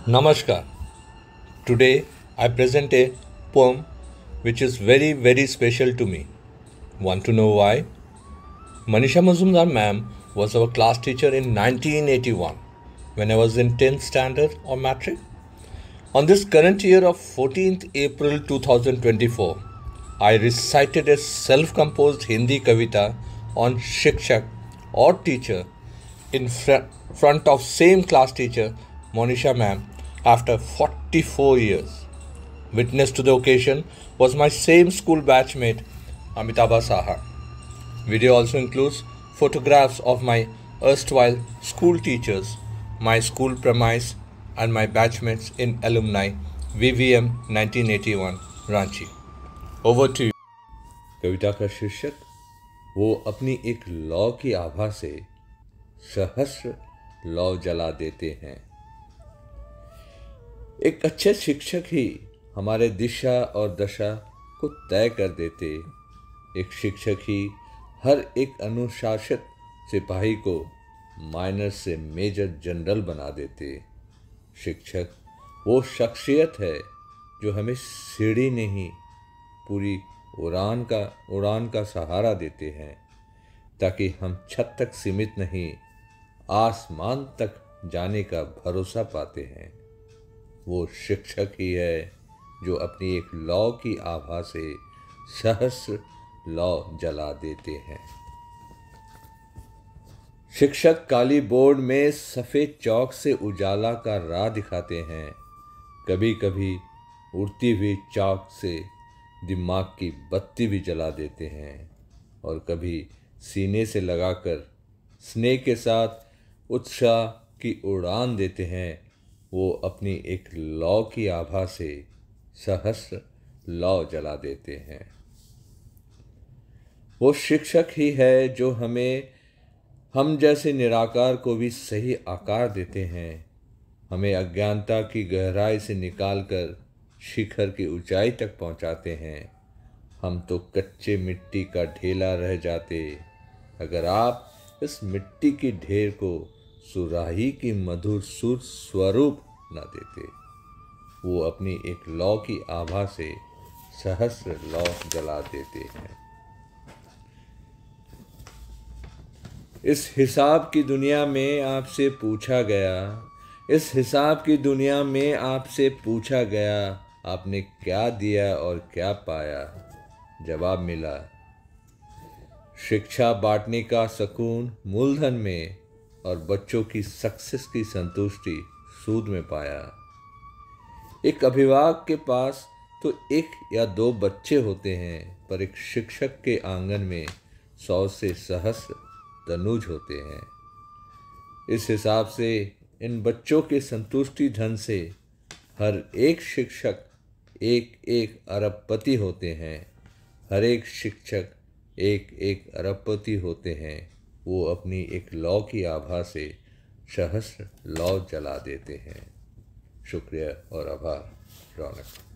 Namaskar. Today I present a poem which is very special to me. Want to know why? Manisha Mazumdar ma'am was our class teacher in 1981 when I was in 10th standard or matric. On this current year of 14th April 2024, I recited a self-composed Hindi kavita on Shikshak or teacher in front of same class teacher Monisha ma'am after 44 years. Witness to the occasion was my same school batchmate Amitabha Saha. Video also includes photographs of my erstwhile school teachers, my school premise and my batchmates in alumni VVM 1981 Ranchi. Over to you. कविता का शीर्षक वो अपनी एक लौ की आभा से सहस्र लौ जला देते हैं। एक अच्छे शिक्षक ही हमारे दिशा और दशा को तय कर देते। एक शिक्षक ही हर एक अनुशासित सिपाही को माइनर से मेजर जनरल बना देते। शिक्षक वो शख्सियत है जो हमें सीढ़ी नहीं पूरी उड़ान का सहारा देते हैं, ताकि हम छत तक सीमित नहीं आसमान तक जाने का भरोसा पाते हैं। वो शिक्षक ही है जो अपनी एक लौ की आभा से सहस्र लौ जला देते हैं। शिक्षक काली बोर्ड में सफ़ेद चौक से उजाला का राह दिखाते हैं। कभी कभी उड़ती हुई चौक से दिमाग की बत्ती भी जला देते हैं और कभी सीने से लगाकर स्नेह के साथ उत्साह की उड़ान देते हैं। वो अपनी एक लौ की आभा से सहस्र लौ जला देते हैं। वो शिक्षक ही है जो हम जैसे निराकार को भी सही आकार देते हैं। हमें अज्ञानता की गहराई से निकालकर शिखर की ऊंचाई तक पहुंचाते हैं। हम तो कच्चे मिट्टी का ढेला रह जाते अगर आप इस मिट्टी की ढेर को सुराही की मधुर सुर स्वरूप न देते। वो अपनी एक लौ की आभा से सहस्र लौ जला देते हैं। इस हिसाब की दुनिया में आपसे पूछा गया, इस हिसाब की दुनिया में आपसे पूछा गया, आपने क्या दिया और क्या पाया? जवाब मिला, शिक्षा बांटने का सुकून मूलधन में और बच्चों की सक्सेस की संतुष्टि सूद में पाया। एक अभिभावक के पास तो एक या दो बच्चे होते हैं, पर एक शिक्षक के आंगन में 100 से सहस्र तनुज होते हैं। इस हिसाब से इन बच्चों के संतुष्टि धन से हर एक शिक्षक एक एक अरबपति होते हैं। हर एक शिक्षक एक एक अरबपति होते हैं। वो अपनी एक लौ की आभा से सहस्र लौ जला देते हैं। शुक्रिया और आभार। रौनक।